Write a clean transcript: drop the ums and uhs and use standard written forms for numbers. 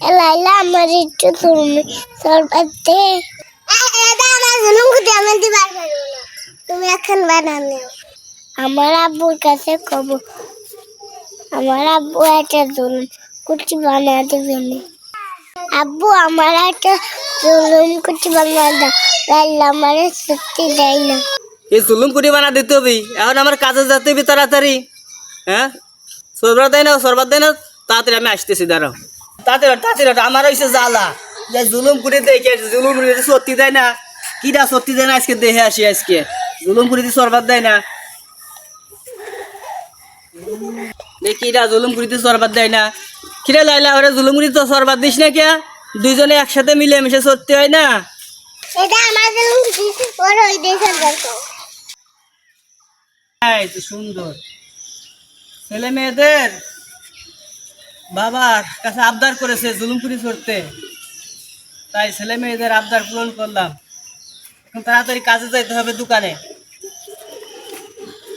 লাইলা আমার একটু তুমি সরবাতে এটা আমার জুলুম করতে আমি দিবার পারবো না তুমি এখন বানানো আমার আব্বুর কাছে কব আমার আব্বু একটা জুলুম কুচি বানা দেবে না আব্বু আমার একটা জুলুম কুচি বানা দাও লাইলা আমার সত্যি দেয় না এই জুলুম কুটি বানা দিতে হবে এখন আমার কাজে যেতে হবে তাড়াতাড়ি হ্যাঁ সরবার দেয় না তাড়াতাড়ি আমি আসতেছি দাঁড়াও তাড়াতাড়ি আমার হয়েছে জ্বালা যে জুলুম কুটি দেখে জুলুম কুটি সত্যি দেয় না কিটা সত্যি দেয় না আজকে দেখে আসি আজকে জুলুম কুটি সরবার দেয় না কিটা জুলুম কুড়িতে সরবার দেয় না কিরে লাইলা ওরা জুলুম কুড়ি তো সরবার দিস না কে দুইজনে একসাথে মিলে মিশে সত্যি হয় না এটা আমার জুলুম কুচি ওর ওই দেশের দরকার এই তো সুন্দর ছেলে মেয়েদের বাবার কাছে আবদার করেছে জুলুম কুড়ি করতে তাই ছেলে মেয়েদের আবদার পূরণ করলাম এখন তাড়াতাড়ি কাজে যাইতে হবে দোকানে